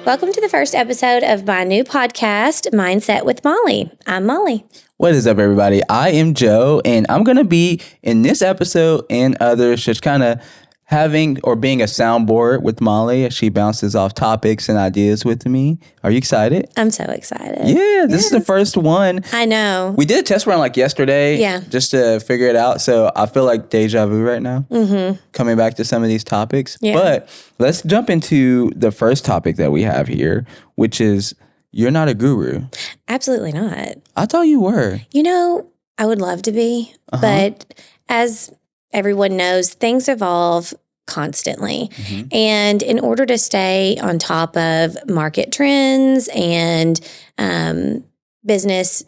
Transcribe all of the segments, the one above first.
Welcome to the first episode of my new podcast, Mindset with Molly. I'm Molly. What is up, everybody? I am Joe, and I'm going to be in this episode and others just kind of having or being a soundboard with Molly as she bounces off topics and ideas with me. Are you excited? I'm so excited. Yeah, this is the first one. I know. We did a test run like yesterday. Yeah. Just to figure it out. So I feel like deja vu right now. Coming back to some of these topics. Yeah. But let's jump into the first topic that we have here, which is you're not a guru. Absolutely not. I thought you were. You know, I would love to be, but as everyone knows, things evolve constantly. And in order to stay on top of market trends and business,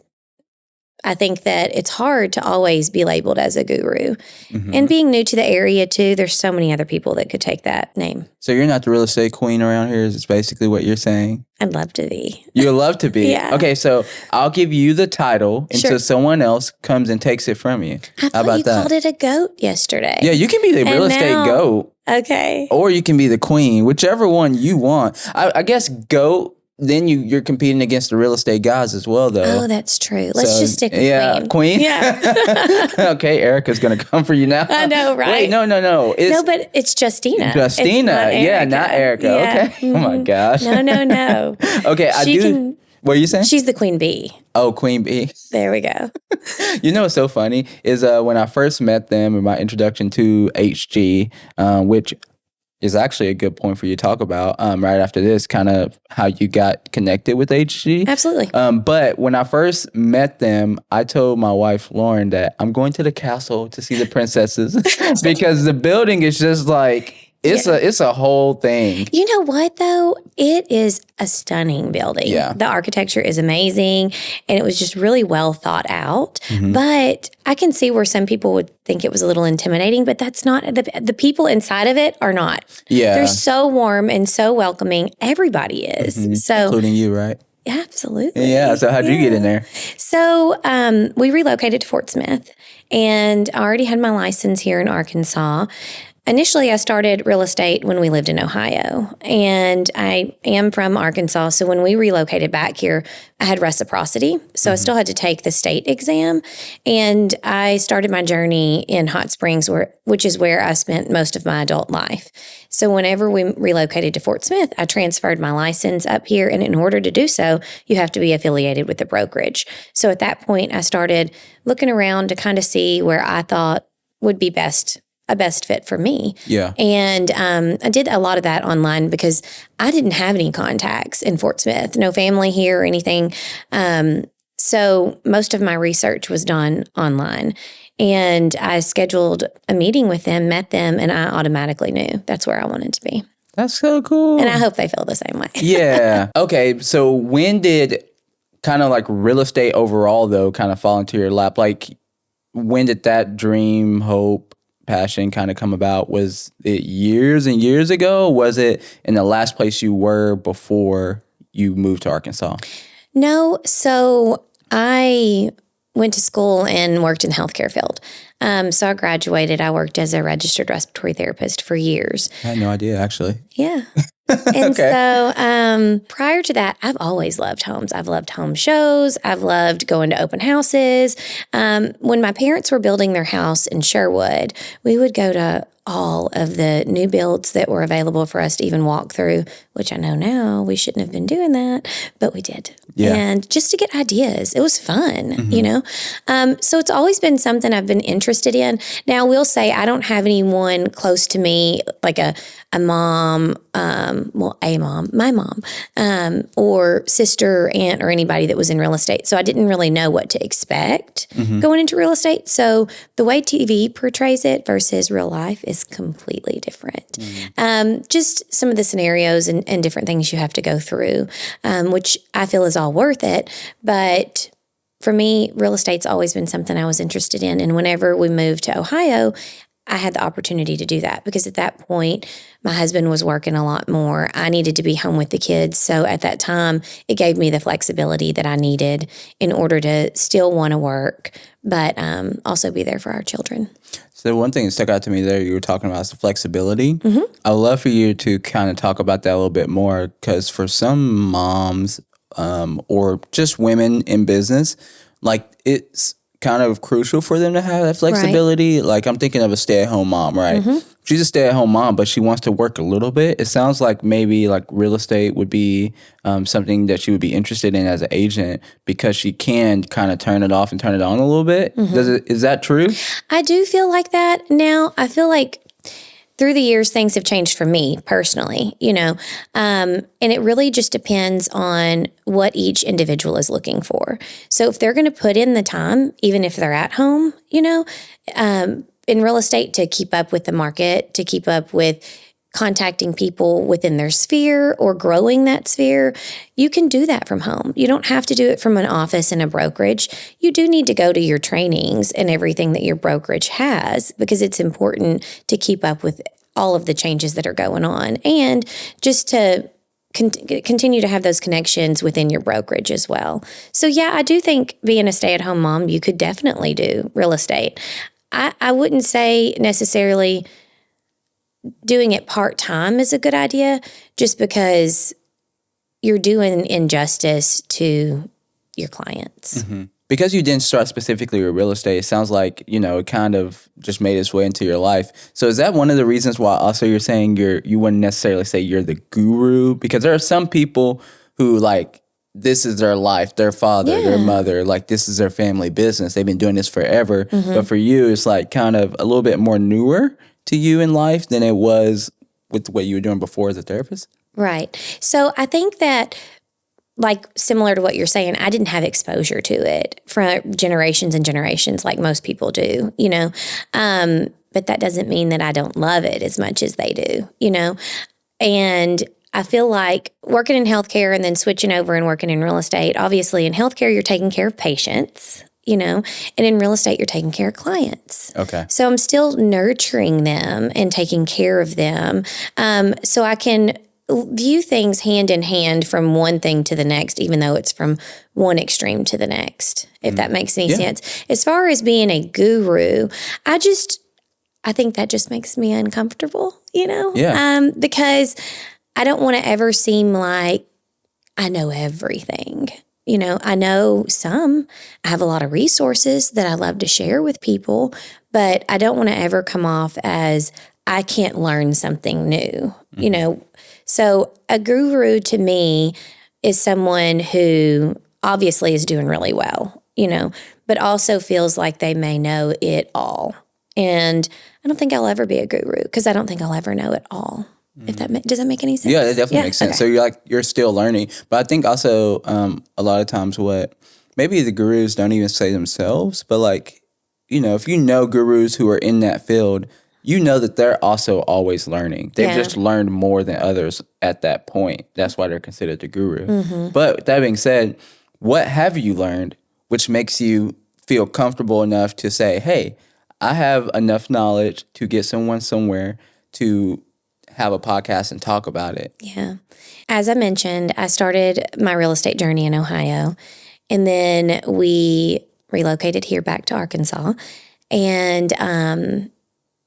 I think that it's hard to always be labeled as a guru. And being new to the area too, there's so many other people that could take that name. So you're not the real estate queen around here is basically what you're saying? I'd love to be. You'd love to be? Yeah. Okay, so I'll give you the title until someone else comes and takes it from you. I thought you called it a goat yesterday. Yeah, you can be the real estate goat. Okay. Or you can be the queen, whichever one you want. I guess goat, then you're competing against the real estate guys as well, though. Oh, that's true. Let's just stick with queen. Yeah. Okay, Erica's going to come for you now. I know, right? Wait, no. No, but it's Justina. Justina. It's not Erica. Yeah. Okay. Oh, my gosh. No. Okay, what are you saying? She's the queen bee. Oh, queen bee. There we go. You know what's so funny is when I first met them in my introduction to HG, which is actually a good point for you to talk about right after this, kind of how you got connected with HG. Absolutely. But when I first met them, I told my wife, Lauren, that I'm going to the castle to see the princesses because the building is just like, it's a whole thing. You know what, though? It is a stunning building. Yeah. The architecture is amazing, and it was just really well thought out. But I can see where some people would think it was a little intimidating, but that's not. The people inside of it are not. Yeah. They're so warm and so welcoming. Everybody is. So, including you, right? Absolutely. Yeah. So how'd you get in there? So we relocated to Fort Smith, and I already had my license here in Arkansas. Initially, I started real estate when we lived in Ohio, and I am from Arkansas. So when we relocated back here, I had reciprocity. So I still had to take the state exam, and I started my journey in Hot Springs, which is where I spent most of my adult life. So whenever we relocated to Fort Smith, I transferred my license up here, and in order to do so, you have to be affiliated with the brokerage. So at that point, I started looking around to kind of see where I thought would be a best fit for me. Yeah. And I did a lot of that online because I didn't have any contacts in Fort Smith, no family here or anything. So most of my research was done online. And I scheduled a meeting with them, met them, and I automatically knew that's where I wanted to be. That's so cool. And I hope they feel the same way. Yeah. Okay. So when did kind of like real estate overall, though, kind of fall into your lap? Like, when did that dream, hope, passion kind of come about? Was it years and years ago? Was it in the last place you were before you moved to Arkansas? No. So I went to school and worked in the healthcare field. So I graduated. I worked as a registered respiratory therapist for years. I had no idea, actually. Yeah. And so prior to that, I've always loved homes. I've loved home shows. I've loved going to open houses. When my parents were building their house in Sherwood, we would go to all of the new builds that were available for us to even walk through, which I know now we shouldn't have been doing that, but we did. Yeah. And just to get ideas, it was fun, you know? So it's always been something I've been interested in. Now, I will say I don't have anyone close to me, like a mom, my mom, or sister, aunt, or anybody that was in real estate. So I didn't really know what to expect going into real estate. So the way TV portrays it versus real life is completely different. Just some of the scenarios and different things you have to go through, which I feel is all worth it. But for me, real estate's always been something I was interested in. And whenever we moved to Ohio, I had the opportunity to do that because at that point, my husband was working a lot more. I needed to be home with the kids. So at that time, it gave me the flexibility that I needed in order to still want to work, but also be there for our children. So one thing that stuck out to me there, you were talking about is the flexibility. Mm-hmm. I'd love for you to kind of talk about that a little bit more, because for some moms or just women in business, like it's kind of crucial for them to have that flexibility. Like I'm thinking of a stay-at-home mom, right? Mm-hmm. She's a stay-at-home mom, but she wants to work a little bit. It sounds like maybe like real estate would be something that she would be interested in as an agent, because she can kind of turn it off and turn it on a little bit. Is that true? I do feel like that now. I feel like through the years, things have changed for me personally, and it really just depends on what each individual is looking for. So if they're going to put in the time, even if they're at home, in real estate, to keep up with the market, to keep up with contacting people within their sphere or growing that sphere, you can do that from home. You don't have to do it from an office in a brokerage. You do need to go to your trainings and everything that your brokerage has, because it's important to keep up with all of the changes that are going on, and just to continue to have those connections within your brokerage as well. So yeah, I do think being a stay-at-home mom, you could definitely do real estate. I wouldn't say necessarily doing it part-time is a good idea, just because you're doing injustice to your clients. Mm-hmm. Because you didn't start specifically with real estate, it sounds like, it kind of just made its way into your life. So is that one of the reasons why also you're saying you wouldn't necessarily say you're the guru? Because there are some people who, like, this is their life, their father, their mother, like this is their family business. They've been doing this forever. Mm-hmm. But for you, it's like kind of a little bit more newer to you in life than it was with what you were doing before as a therapist. Right. So I think that, like, similar to what you're saying, I didn't have exposure to it for generations and generations like most people do, but that doesn't mean that I don't love it as much as they do, and I feel like working in healthcare and then switching over and working in real estate, obviously in healthcare, you're taking care of patients, and in real estate, you're taking care of clients. Okay. So I'm still nurturing them and taking care of them. So I can view things hand in hand from one thing to the next, even though it's from one extreme to the next, if that makes any sense. As far as being a guru, I think that just makes me uncomfortable, because I don't want to ever seem like I know everything. I know some. I have a lot of resources that I love to share with people, but I don't want to ever come off as I can't learn something new, So a guru to me is someone who obviously is doing really well, but also feels like they may know it all. And I don't think I'll ever be a guru, because I don't think I'll ever know it all. If that does that make any sense? Yeah, it definitely makes sense. Okay. So you're still learning, but I think also a lot of times what maybe the gurus don't even say themselves, but like if you know gurus who are in that field, that they're also always learning. They've just learned more than others at that point. That's why they're considered the guru. Mm-hmm. But that being said, what have you learned which makes you feel comfortable enough to say, hey, I have enough knowledge to get someone somewhere to have a podcast and talk about it? Yeah. As I mentioned, I started my real estate journey in Ohio, and then we relocated here back to Arkansas, and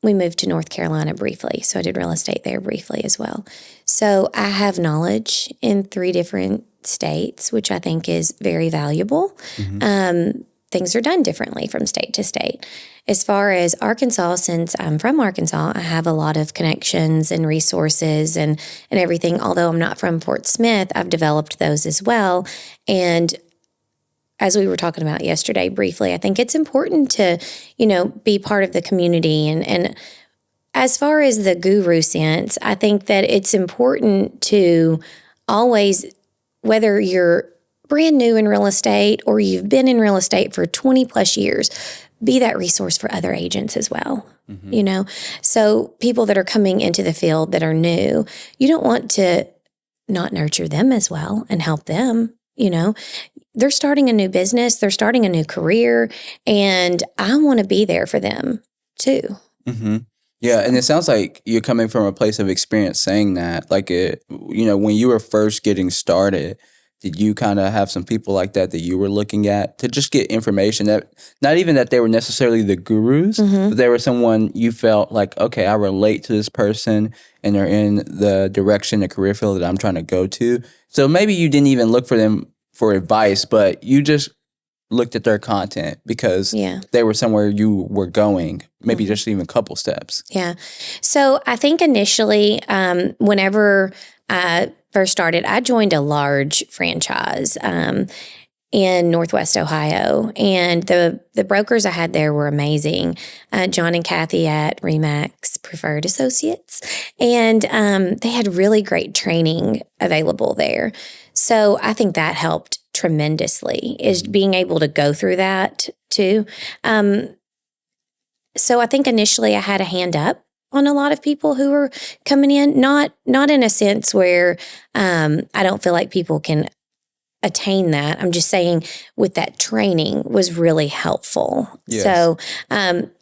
we moved to North Carolina briefly. So I did real estate there briefly as well. So I have knowledge in 3 different states, which I think is very valuable. Mm-hmm. Things are done differently from state to state. As far as Arkansas, since I'm from Arkansas, I have a lot of connections and resources and everything. Although I'm not from Fort Smith, I've developed those as well. And as we were talking about yesterday briefly, I think it's important to, be part of the community. And as far as the guru sense, I think that it's important to always, whether you're brand new in real estate or you've been in real estate for 20 plus years, be that resource for other agents as well. Mm-hmm. So people that are coming into the field that are new, you don't want to not nurture them as well and help them. They're starting a new business, they're starting a new career, and I want to be there for them too. Mm-hmm. Yeah, and it sounds like you're coming from a place of experience saying that. Like, when you were first getting started, did you kind of have some people like that you were looking at to just get information that not even that they were necessarily the gurus, but they were someone you felt like, okay, I relate to this person and they're in the direction, the career field that I'm trying to go to. So maybe you didn't even look for them for advice, but you just looked at their content because they were somewhere you were going, maybe just even a couple steps. Yeah. So I think initially, whenever I first started, I joined a large franchise in Northwest Ohio, and the brokers I had there were amazing. John and Kathy at Remax Preferred Associates, and they had really great training available there. So I think that helped tremendously, is being able to go through that too. So I think initially I had a hand up on a lot of people who were coming in, not in a sense where I don't feel like people can attain that. I'm just saying with that training was really helpful. Yes. So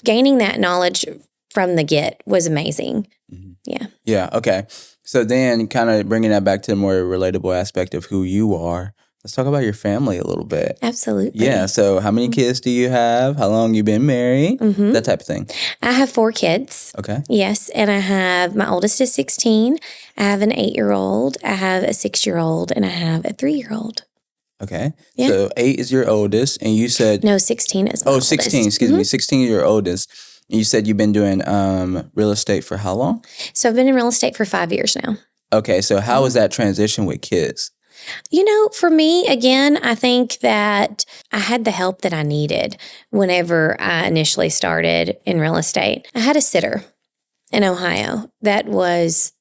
gaining that knowledge from the get was amazing. Mm-hmm. Yeah. Yeah. Okay. So then kind of bringing that back to the more relatable aspect of who you are, let's talk about your family a little bit. Absolutely. Yeah. So how many kids do you have? How long you been married? Mm-hmm. That type of thing. I have 4 kids. Okay. Yes. And I have, my oldest is 16. I have an 8-year-old. I have a 6-year-old. And I have a 3-year-old. Okay. Yeah. So 8 is your oldest. And you said... No, 16 is my oldest. 16. Excuse me. 16 is your oldest. And you said you've been doing real estate for how long? So I've been in real estate for 5 years now. Okay. So how was that transition with kids? You know, for me, again, I think that I had the help that I needed whenever I initially started in real estate. I had a sitter in Ohio that was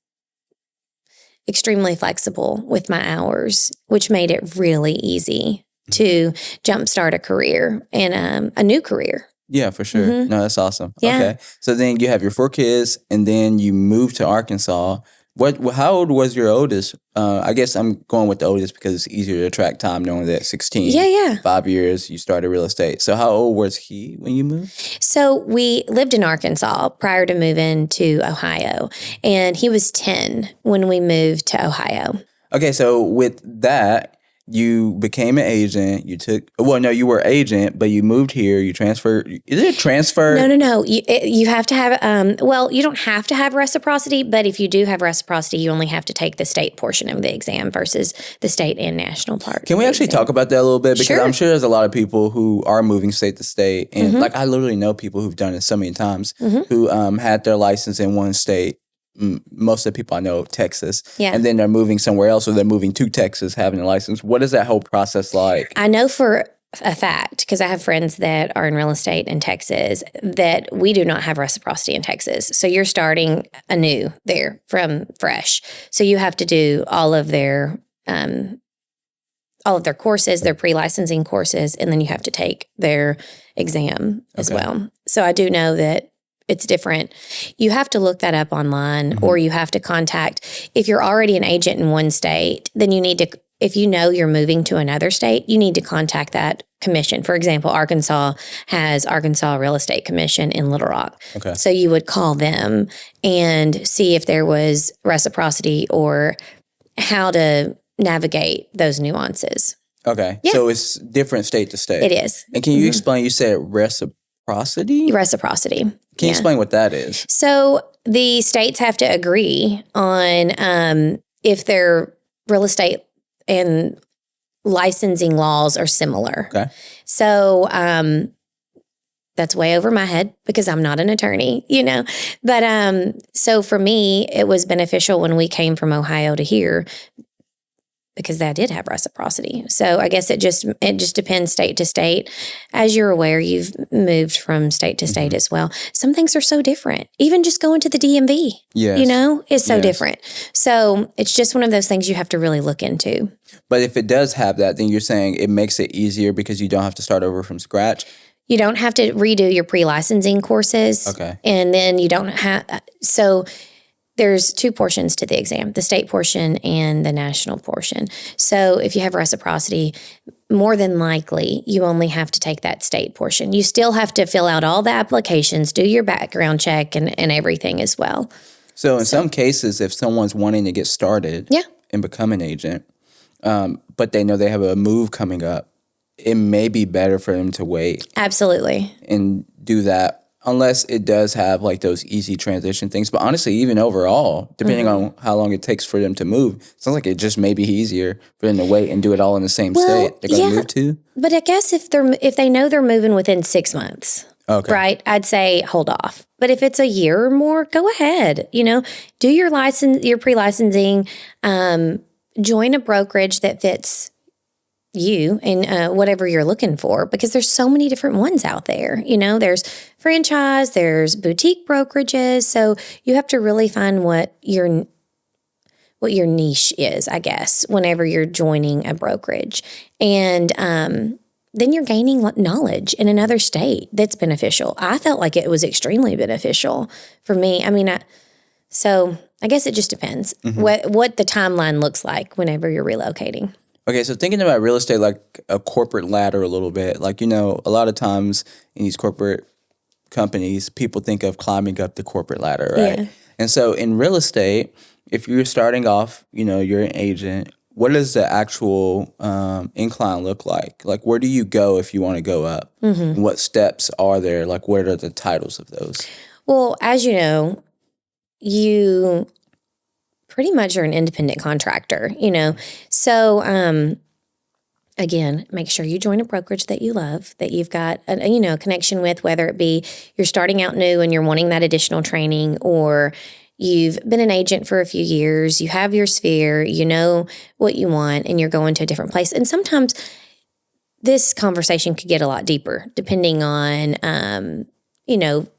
extremely flexible with my hours, which made it really easy to jumpstart a career and a new career. Yeah, for sure. Mm-hmm. No, that's awesome. Yeah. Okay. So then you have your 4 kids and then you moved to Arkansas. How old was your oldest? I guess I'm going with the oldest because it's easier to track time knowing that 16. Yeah. 5 years, you started real estate. So how old was he when you moved? So we lived in Arkansas prior to moving to Ohio, and he was 10 when we moved to Ohio. Okay, so with that, you became an agent. You were agent, but you moved here. You transferred. Is it transfer? No. You have to have, you don't have to have reciprocity, but if you do have reciprocity, you only have to take the state portion of the exam versus the state and national part. Can we actually talk about that a little bit? Because sure. I'm sure there's a lot of people who are moving state to state. And I literally know people who've done it so many times who had their license in one state. Most of the people I know, Texas, and then they're moving somewhere else or they're moving to Texas having a license. What is that whole process like? I know for a fact, because I have friends that are in real estate in Texas, that we do not have reciprocity in Texas. So you're starting anew there from fresh. So you have to do all of their courses, their pre-licensing courses, and then you have to take their exam as well. So I do know that it's different. You have to look that up online or you have to contact, if you're already an agent in one state, then you need to, if you know you're moving to another state, you need to contact that commission. For example, Arkansas has Arkansas Real Estate Commission in Little Rock. Okay. So you would call them and see if there was reciprocity or how to navigate those nuances. Okay. Yeah. So it's different state to state. It is. And can you explain, you said reciprocity? Reciprocity. Can you explain what that is? So the states have to agree on if their real estate and licensing laws are similar. Okay. So that's way over my head because I'm not an attorney, But so for me, it was beneficial when we came from Ohio to here because that did have reciprocity. So I guess it just depends state to state. As you're aware, you've moved from state to state as well. Some things are so different. Even just going to the DMV, is so different. So it's just one of those things you have to really look into. But if it does have that, then you're saying it makes it easier because you don't have to start over from scratch? You don't have to redo your pre-licensing courses. Okay. And then you don't have, so there's 2 portions to the exam, the state portion and the national portion. So if you have reciprocity, more than likely, you only have to take that state portion. You still have to fill out all the applications, do your background check and everything as well. So in some cases, if someone's wanting to get started and become an agent, but they know they have a move coming up, it may be better for them to wait. Absolutely. And do that unless it does have like those easy transition things. But honestly, even overall, depending on how long it takes for them to move, it sounds like it just may be easier for them to wait and do it all in the same state they're going to move to. But I guess if they know they're moving within 6 months, right, I'd say hold off. But if it's a year or more, go ahead. Do your pre-licensing, join a brokerage that fits you and whatever you're looking for, because there's so many different ones out there. There's franchise, there's boutique brokerages. So you have to really find what your niche is, I guess, whenever you're joining a brokerage. And then you're gaining knowledge in another state that's beneficial. I felt like it was extremely beneficial for me. So I guess it just depends what the timeline looks like whenever you're relocating. Okay, so thinking about real estate like a corporate ladder a little bit, like, a lot of times in these corporate companies, people think of climbing up the corporate ladder, right? Yeah. And so in real estate, if you're starting off, you're an agent, what does the actual incline look like? Like, where do you go if you want to go up? Mm-hmm. What steps are there? Like, what are the titles of those? Well, as you know, you pretty much are an independent contractor, So, again, make sure you join a brokerage that you love, that you've got a connection with, whether it be you're starting out new and you're wanting that additional training, or you've been an agent for a few years, you have your sphere, you know what you want, and you're going to a different place. And sometimes this conversation could get a lot deeper depending on,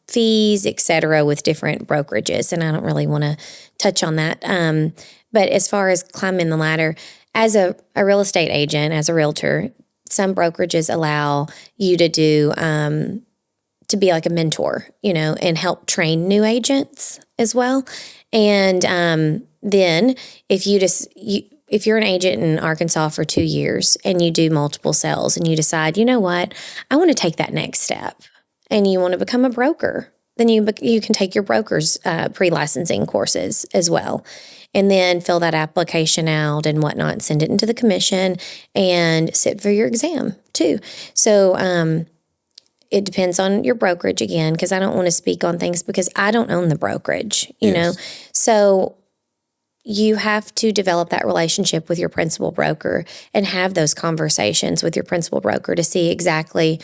fees, et cetera, with different brokerages. And I don't really want to touch on that. But as far as climbing the ladder, as a real estate agent, as a realtor, some brokerages allow you to do, to be like a mentor, and help train new agents as well. And then if if you're an agent in Arkansas for 2 years and you do multiple sales and you decide, you know what, I want to take that next step, and you want to become a broker, then you can take your broker's pre-licensing courses as well, and then fill that application out and whatnot, and send it into the commission and sit for your exam too. So it depends on your brokerage again, because I don't want to speak on things because I don't own the brokerage, you know. So you have to develop that relationship with your principal broker and have those conversations with your principal broker to see exactly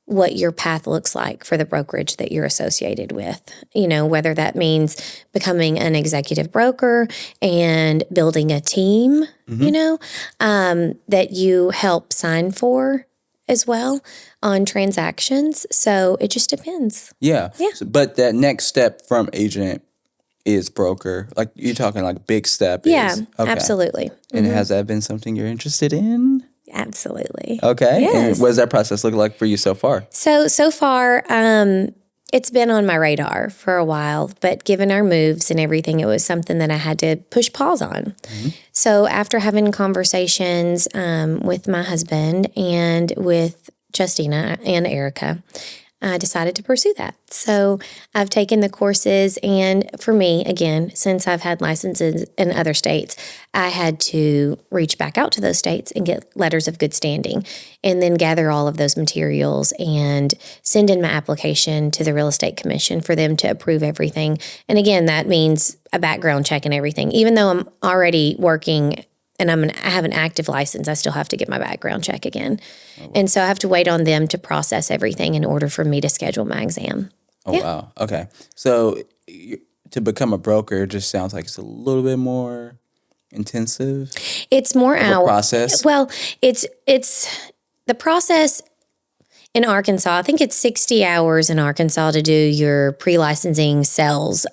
what your path looks like for the brokerage that you're associated with, whether that means becoming an executive broker and building a team, that you help sign for as well on transactions. So it just depends. Yeah. So, but that next step from agent is broker. Like, you're talking like big step. Yeah, absolutely. And has that been something you're interested in? Absolutely. Okay. Yes. And what does that process look like for you so far? So far, it's been on my radar for a while, but given our moves and everything, it was something that I had to push pause on. Mm-hmm. So after having conversations with my husband and with Justina and Erica, I decided to pursue that. So I've taken the courses, and for me, again, since I've had licenses in other states, I had to reach back out to those states and get letters of good standing, and then gather all of those materials and send in my application to the Real Estate Commission for them to approve everything. And again, that means a background check and everything. Even though I'm already working and I have an active license, I still have to get my background check again. Oh, wow. And so I have to wait on them to process everything in order for me to schedule my exam. Oh, yeah. Wow. Okay. So to become a broker just sounds like it's a little bit more intensive. It's more hours. Process. Well, it's the process in Arkansas. I think it's 60 hours in Arkansas to do your pre-licensing sales.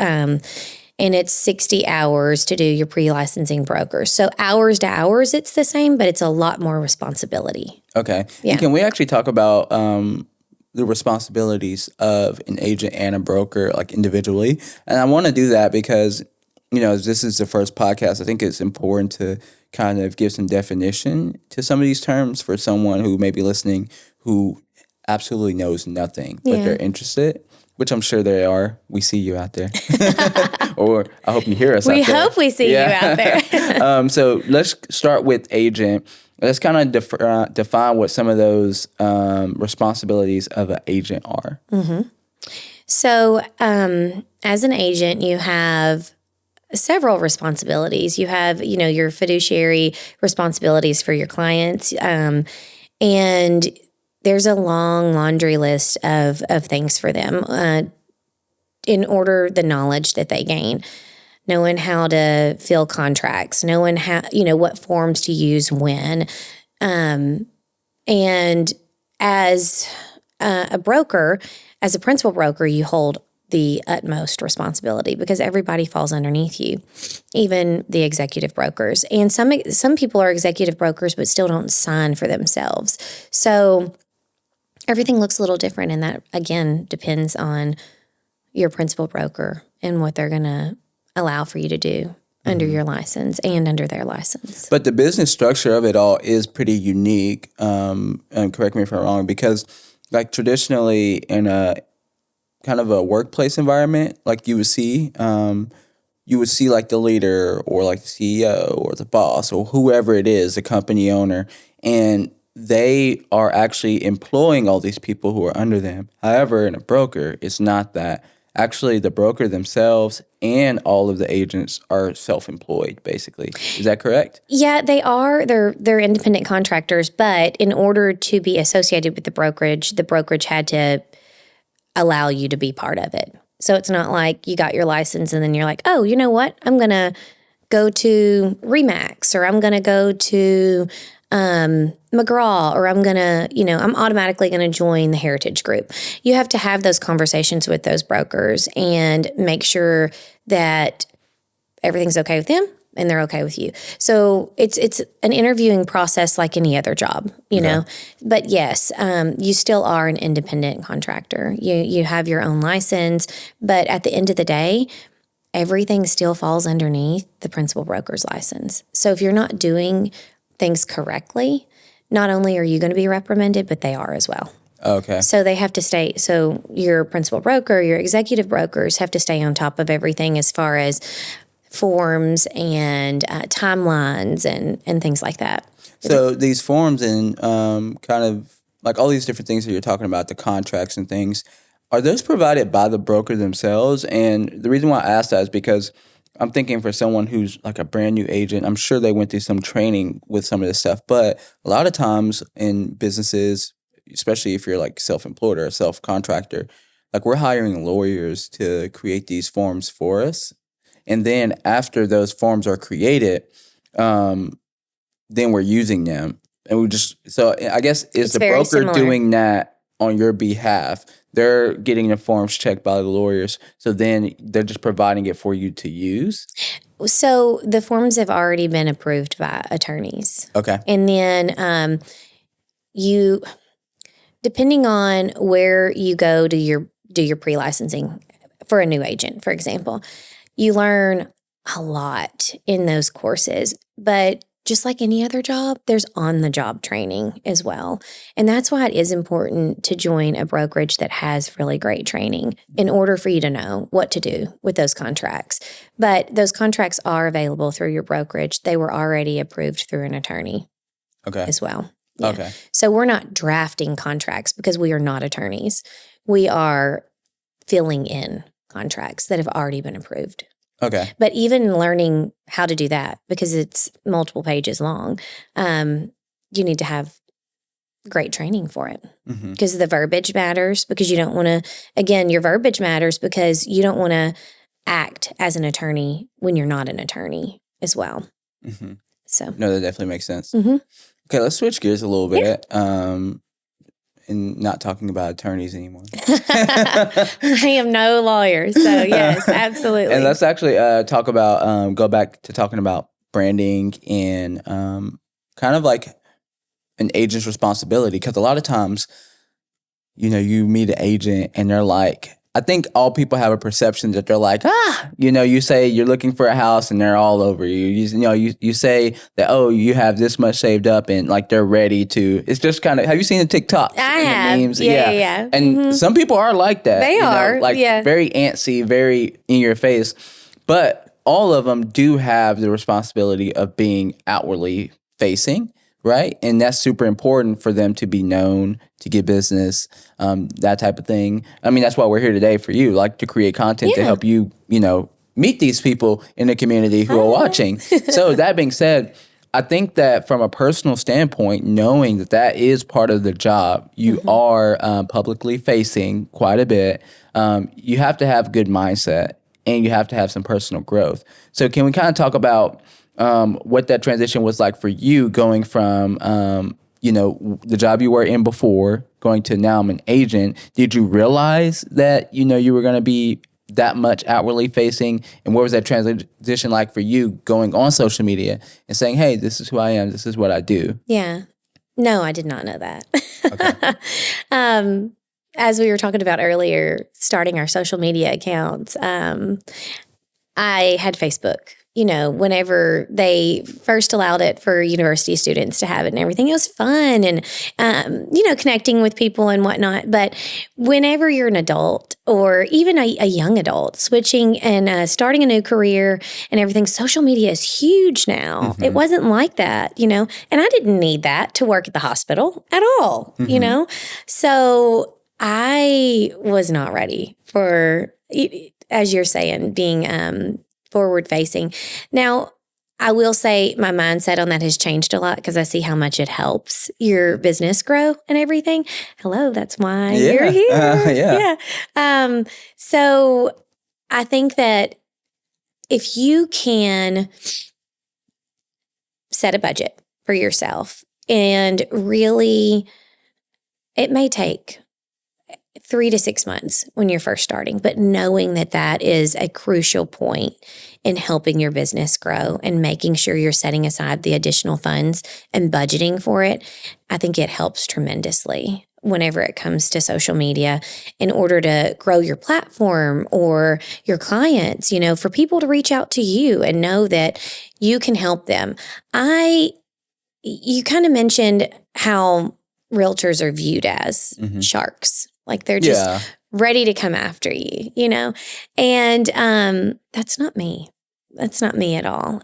And it's 60 hours to do your pre-licensing broker. So hours to hours, it's the same, but it's a lot more responsibility. Okay. Yeah. And can we actually talk about the responsibilities of an agent and a broker, like individually? And I want to do that because, this is the first podcast. I think it's important to kind of give some definition to some of these terms for someone who may be listening who absolutely knows nothing, but they're interested. which I'm sure they are. We see you out there. Or I hope you hear us out there. We hope we see you out there. So let's start with agent. Let's kind of define what some of those responsibilities of an agent are. So as an agent, you have several responsibilities. You have, your fiduciary responsibilities for your clients. And there's a long laundry list of things for them in order the knowledge that they gain. Knowing how to fill contracts, knowing how, what forms to use when. And as a broker, as a principal broker, you hold the utmost responsibility because everybody falls underneath you, even the executive brokers. And some people are executive brokers but still don't sign for themselves. So everything looks a little different, and that, again, depends on your principal broker and what they're going to allow for you to do under your license and under their license. But the business structure of it all is pretty unique, and correct me if I'm wrong, because like traditionally in a kind of a workplace environment, like you would see like the leader or like the CEO or the boss or whoever it is, the company owner, and they are actually employing all these people who are under them. However, in a broker, it's not that. Actually, the broker themselves and all of the agents are self-employed, basically. Is that correct? Yeah, they are. They're independent contractors, but in order to be associated with the brokerage had to allow you to be part of it. So it's not like you got your license and then you're like, oh, you know what? I'm going to go to Remax, or I'm going to go to McGraw, or I'm going to, I'm automatically going to join the Heritage Group. You have to have those conversations with those brokers and make sure that everything's okay with them and they're okay with you. So it's an interviewing process like any other job, you know. But yes, you still are an independent contractor. You have your own license, but at the end of the day, everything still falls underneath the principal broker's license. So if you're not doing things correctly, not only are you going to be reprimanded, but they are as well. Okay. So they have to stay. So your principal broker, your executive brokers have to stay on top of everything as far as forms and timelines and things like that. So these forms and kind of like all these different things that you're talking about, the contracts and things, are those provided by the broker themselves? And the reason why I asked that is because I'm thinking for someone who's like a brand new agent, I'm sure they went through some training with some of this stuff. But a lot of times in businesses, especially if you're like self-employed or a self-contractor, like we're hiring lawyers to create these forms for us. And then after those forms are created, then we're using them. And so I guess is the broker similar. doing that on your behalf? They're getting the forms checked by the lawyers. So then they're just providing it for you to use? So the forms have already been approved by attorneys. Okay. And then you, depending on where you go to do your pre-licensing for a new agent, for example, you learn a lot in those courses. But just like any other job, there's on-the-job training as well. And that's why it is important to join a brokerage that has really great training in order for you to know what to do with those contracts. But those contracts are available through your brokerage. They were already approved through an attorney as well. Yeah. Okay. So we're not drafting contracts because we are not attorneys. We are filling in contracts that have already been approved. Okay. But even learning how to do that, because it's multiple pages long, you need to have great training for it. Because the verbiage matters, because you don't want to, again, your verbiage matters because you don't want to act as an attorney when you're not an attorney as well. So No, that definitely makes sense. Okay, let's switch gears a little bit. And not talking about attorneys anymore. I am no lawyer, so yes, absolutely. And let's actually talk about, go back to talking about branding and kind of like an agent's responsibility. Because a lot of times, you meet an agent and they're like, I think all people have a perception that they're like, you say you're looking for a house and they're all over you. You say that, oh, you have this much saved up and like they're ready to. It's just kind of, have you seen the TikToks? I and have. the memes? Yeah. And some people are like that. They are. Like very antsy, very in your face. But all of them do have the responsibility of being outwardly facing. Right. And that's super important for them to be known, to get business, that type of thing. I mean, that's why we're here today for you, like to create content to help you, meet these people in the community who are watching. So that being said, I think that from a personal standpoint, knowing that that is part of the job, you are publicly facing quite a bit. You have to have good mindset and you have to have some personal growth. So can we kind of talk about what that transition was like for you going from, the job you were in before going to now I'm an agent? Did you realize that, you were going to be that much outwardly facing? And what was that transition like for you going on social media and saying, hey, this is who I am. This is what I do? Yeah. No, I did not know that. Okay. As we were talking about earlier, starting our social media accounts, I had Facebook. Whenever they first allowed it for university students to have it and everything, it was fun and, connecting with people and whatnot. But whenever you're an adult or even a young adult switching and starting a new career and everything, social media is huge now. It wasn't like that, and I didn't need that to work at the hospital at all, So I was not ready for, as you're saying, being forward facing. Now, I will say my mindset on that has changed a lot because I see how much it helps your business grow and everything. Hello, that's why you're here. So I think that if you can set a budget for yourself and really, it may take 3 to 6 months when you're first starting, but knowing that that is a crucial point in helping your business grow and making sure you're setting aside the additional funds and budgeting for it, I think it helps tremendously whenever it comes to social media in order to grow your platform or your clients, for people to reach out to you and know that you can help them. You kind of mentioned how realtors are viewed as sharks. Like they're just ready to come after you, and that's not me. That's not me at all.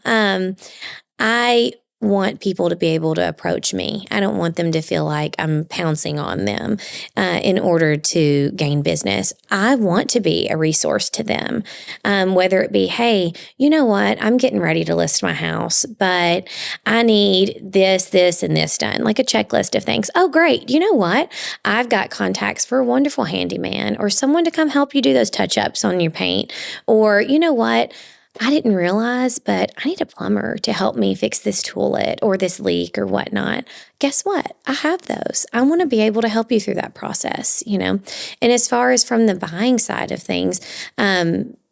I want people to be able to approach me. I don't want them to feel like I'm pouncing on them in order to gain business. I want to be a resource to them, whether it be, hey, you know what? I'm getting ready to list my house, but I need this, and this done, like a checklist of things. Oh, great. You know what? I've got contacts for a wonderful handyman or someone to come help you do those touch-ups on your paint. Or, you know what? I didn't realize, but I need a plumber to help me fix this toilet or this leak or whatnot. Guess what? I have those. I want to be able to help you through that process, And as far as from the buying side of things,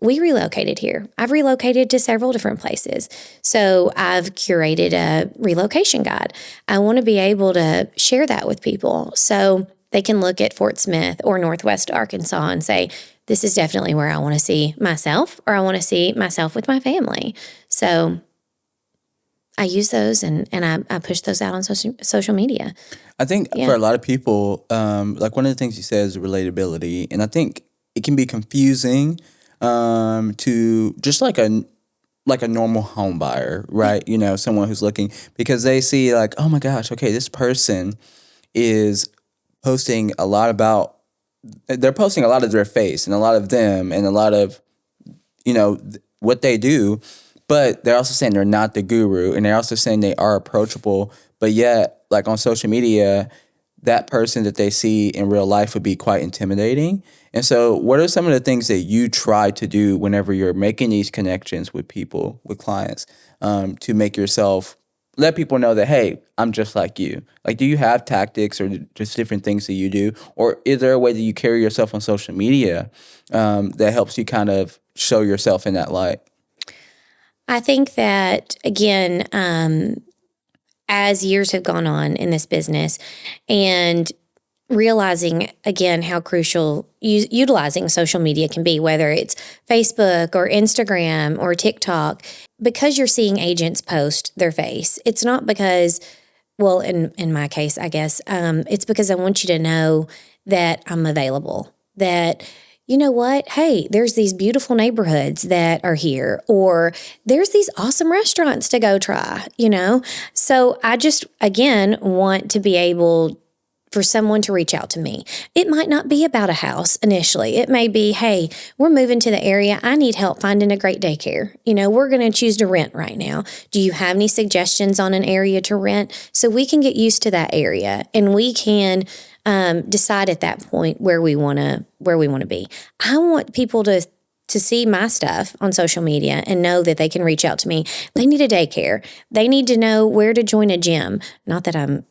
we relocated here. I've relocated to several different places. So I've curated a relocation guide. I want to be able to share that with people so they can look at Fort Smith or Northwest Arkansas and say, this is definitely where I want to see myself, or I want to see myself with my family. So I use those and I push those out on social media. I think for a lot of people, like one of the things you said is relatability. And I think it can be confusing to just like a normal home buyer, right? Someone who's looking, because they see like, oh my gosh, okay, this person is posting a lot about, they're posting a lot of their face and a lot of them and a lot of, what they do, but they're also saying they're not the guru, and they're also saying they are approachable, but yet like on social media, that person that they see in real life would be quite intimidating. And so what are some of the things that you try to do whenever you're making these connections with people, with clients, to make yourself, let people know that, hey, I'm just like you? Like, do you have tactics or just different things that you do? Or is there a way that you carry yourself on social media that helps you kind of show yourself in that light? I think that, again, as years have gone on in this business and realizing again how crucial utilizing social media can be, whether it's Facebook or Instagram or TikTok, because you're seeing agents post their face. It's not because, well, in my case, I guess, it's because I want you to know that I'm available, that, you know what? Hey, there's these beautiful neighborhoods that are here, or there's these awesome restaurants to go try, So I just, again, want to be able for someone to reach out to me. It might not be about a house initially. It may be, hey, we're moving to the area. I need help finding a great daycare. We're going to choose to rent right now. Do you have any suggestions on an area to rent? So we can get used to that area, and we can decide at that point where we want to be. I want people to see my stuff on social media and know that they can reach out to me. They need a daycare. They need to know where to join a gym. Not that I'm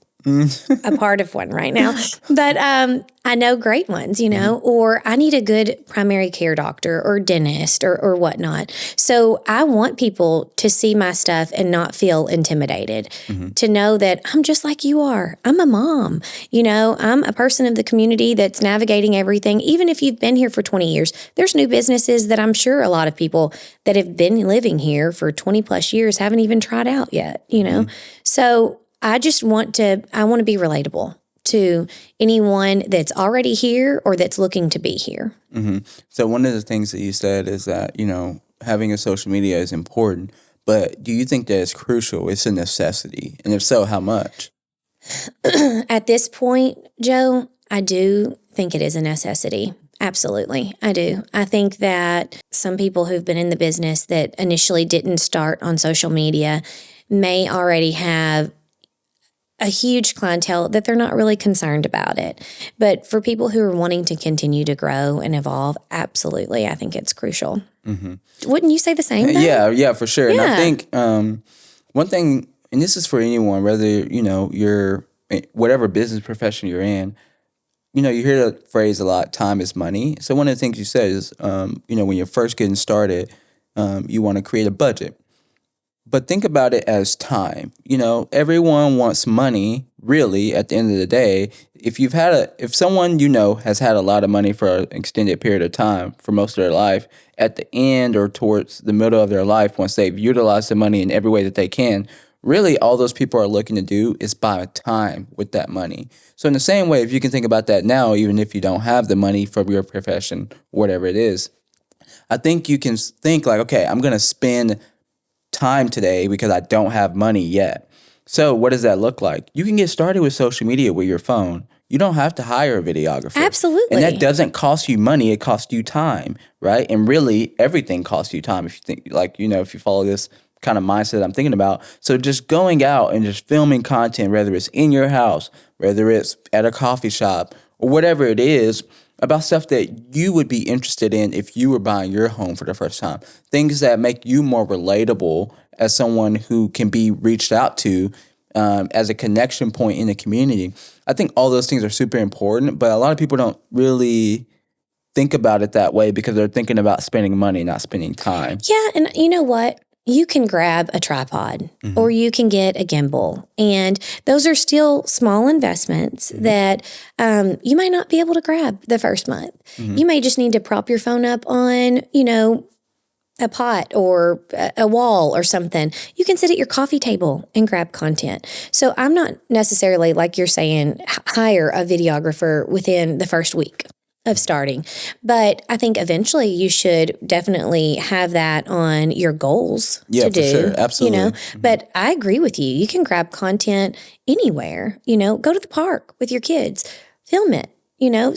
a part of one right now, but I know great ones, or I need a good primary care doctor or dentist or whatnot. So I want people to see my stuff and not feel intimidated, to know that I'm just like you are. I'm a mom, I'm a person of the community that's navigating everything. Even if you've been here for 20 years, there's new businesses that I'm sure a lot of people that have been living here for 20 plus years haven't even tried out yet, So I want to be relatable to anyone that's already here or that's looking to be here. So one of the things that you said is that, having a social media is important, but do you think that it's crucial? It's a necessity? And if so, how much? At this point, Joe, I do think it is a necessity. Absolutely. I do. I think that some people who've been in the business that initially didn't start on social media may already have a huge clientele that they're not really concerned about it. But for people who are wanting to continue to grow and evolve, absolutely, I think it's crucial. Wouldn't you say the same thing? Yeah, for sure. Yeah. And I think one thing, and this is for anyone, whether, you're whatever business profession you're in, you hear the phrase a lot, time is money. So one of the things you said is, when you're first getting started, you want to create a budget. But think about it as time. Everyone wants money, really, at the end of the day. If someone has had a lot of money for an extended period of time for most of their life, at the end or towards the middle of their life, once they've utilized the money in every way that they can, really all those people are looking to do is buy time with that money. So in the same way, if you can think about that now, even if you don't have the money for your profession, whatever it is, I think you can think like, okay, I'm going to spend time today because I don't have money yet. So what does that look like? You can get started with social media with your phone. You don't have to hire a videographer. Absolutely. And that doesn't cost you money. It costs you time, right? And really everything costs you time if you think if you follow this kind of mindset I'm thinking about. So just going out and just filming content, whether it's in your house, whether it's at a coffee shop or whatever it is, about stuff that you would be interested in if you were buying your home for the first time. Things that make you more relatable as someone who can be reached out to as a connection point in the community. I think all those things are super important, but a lot of people don't really think about it that way because they're thinking about spending money, not spending time. Yeah, and you know what? You can grab a tripod or you can get a gimbal. And those are still small investments that you might not be able to grab the first month. You may just need to prop your phone up on, a pot or a wall or something. You can sit at your coffee table and grab content. So I'm not necessarily, like you're saying, hire a videographer within the first week of starting. But I think eventually you should definitely have that on your goals to do. Yeah, for sure. Absolutely. But I agree with you. You can grab content anywhere, go to the park with your kids, film it,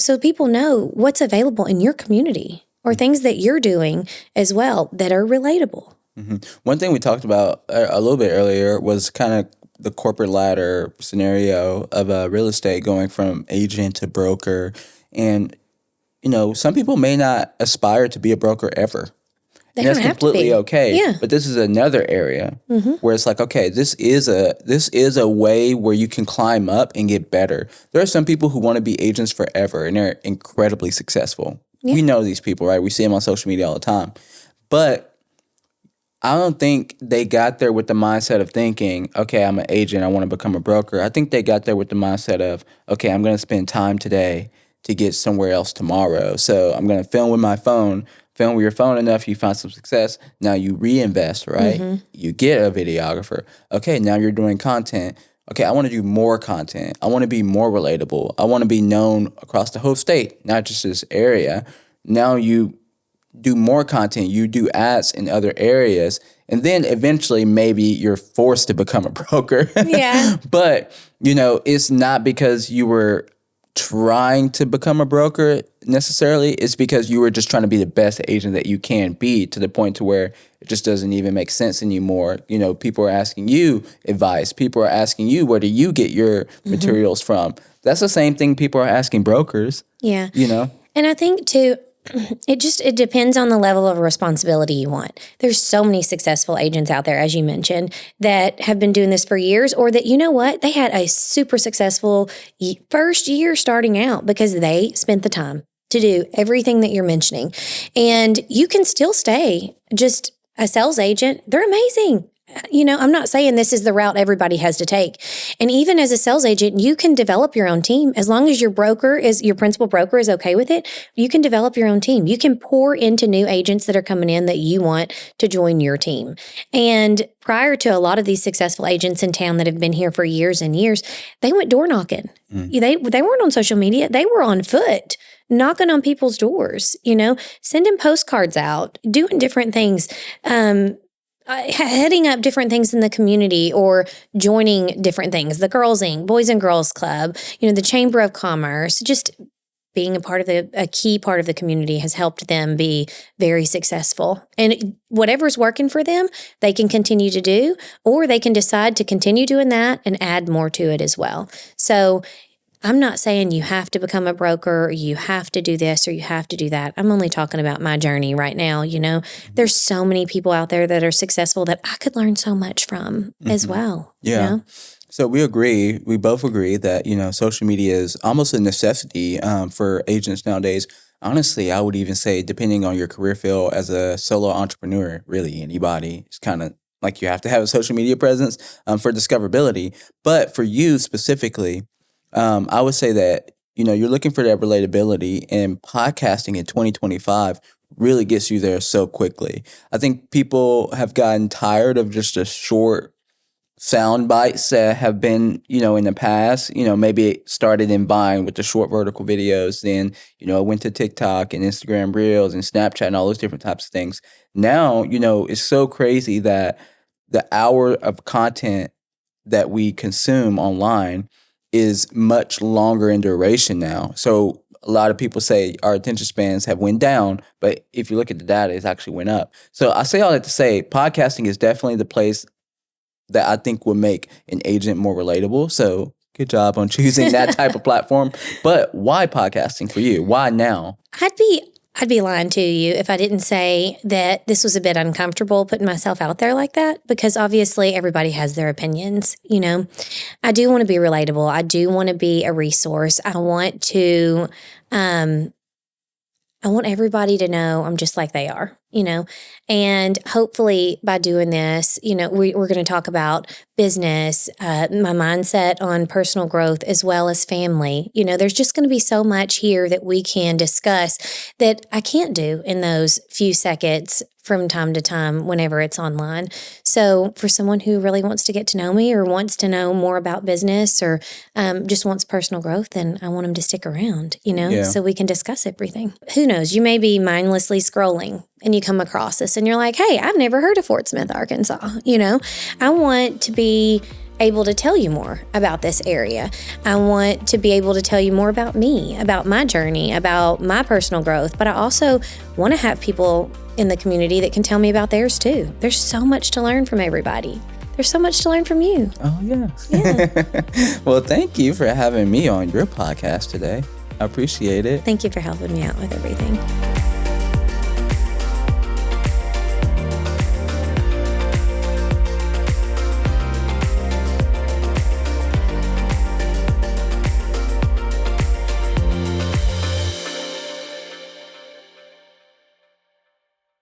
so people know what's available in your community or things that you're doing as well that are relatable. One thing we talked about a little bit earlier was kind of the corporate ladder scenario of real estate going from agent to broker. And some people may not aspire to be a broker ever. They and that's don't have completely to be. okay. Yeah. But this is another area where it's like, okay, this is a way where you can climb up and get better. There are some people who want to be agents forever and they're incredibly successful. Yeah. We know these people, right? We see them on social media all the time. But I don't think they got there with the mindset of thinking, okay, I'm an agent, I want to become a broker. I think they got there with the mindset of, okay, I'm going to spend time today to get somewhere else tomorrow. So I'm going to film with my phone, film with your phone enough, you find some success. Now you reinvest, right? Mm-hmm. You get a videographer. Okay, now you're doing content. Okay, I want to do more content. I want to be more relatable. I want to be known across the whole state, not just this area. Now you do more content, you do ads in other areas, and then eventually maybe you're forced to become a broker. Yeah. But, it's not because you were trying to become a broker necessarily. It's because you were just trying to be the best agent that you can be, to the point to where it just doesn't even make sense anymore. People are asking you advice. People are asking you, where do you get your materials from? That's the same thing people are asking brokers. Yeah. And I think too, it depends on the level of responsibility you want. There's so many successful agents out there, as you mentioned, that have been doing this for years, or that, they had a super successful first year starting out because they spent the time to do everything that you're mentioning. And you can still stay just a sales agent. They're amazing. I'm not saying this is the route everybody has to take. And even as a sales agent, you can develop your own team. As long as your principal broker is okay with it, you can develop your own team. You can pour into new agents that are coming in that you want to join your team. And prior to a lot of these successful agents in town that have been here for years and years, they went door knocking. They weren't on social media. They were on foot, knocking on people's doors, sending postcards out, doing different things. Heading up different things in the community, or joining different things, the Girls Inc., Boys and Girls Club, the Chamber of Commerce, just being a key part of the community has helped them be very successful. And whatever's working for them, they can continue to do, or they can decide to continue doing that and add more to it as well. So I'm not saying you have to become a broker, or you have to do this, or you have to do that. I'm only talking about my journey right now. There's so many people out there that are successful that I could learn so much from as well. Yeah. So we both agree that, social media is almost a necessity for agents nowadays. Honestly, I would even say, depending on your career field, as a solo entrepreneur, really anybody, it's kind of like you have to have a social media presence for discoverability. But for you specifically, I would say that, you're looking for that relatability, and podcasting in 2025 really gets you there so quickly. I think people have gotten tired of just a short sound bites that have been, in the past. Maybe it started in Vine with the short vertical videos. Then, it went to TikTok and Instagram Reels and Snapchat and all those different types of things. Now, it's so crazy that the hour of content that we consume online is much longer in duration now. So a lot of people say our attention spans have went down, but if you look at the data, it's actually went up. So I say all that to say, podcasting is definitely the place that I think will make an agent more relatable. So good job on choosing that type of platform. But why podcasting for you? Why now? I'd be lying to you if I didn't say that this was a bit uncomfortable putting myself out there like that, because obviously everybody has their opinions. I do want to be relatable. I do want to be a resource. I want everybody to know I'm just like they are, and hopefully by doing this, we're going to talk about business, my mindset on personal growth, as well as family. There's just going to be so much here that we can discuss that I can't do in those few seconds from time to time whenever it's online. So for someone who really wants to get to know me, or wants to know more about business, or just wants personal growth, then I want them to stick around, so we can discuss everything. Who knows? You may be mindlessly scrolling and you come across this and you're like, hey, I've never heard of Fort Smith, Arkansas. I want to be able to tell you more about this area. I want to be able to tell you more about me, about my journey, about my personal growth, but I also want to have people in the community that can tell me about theirs too. There's so much to learn from everybody. There's so much to learn from you. Oh, yeah. Well, thank you for having me on your podcast today. I appreciate it. Thank you for helping me out with everything.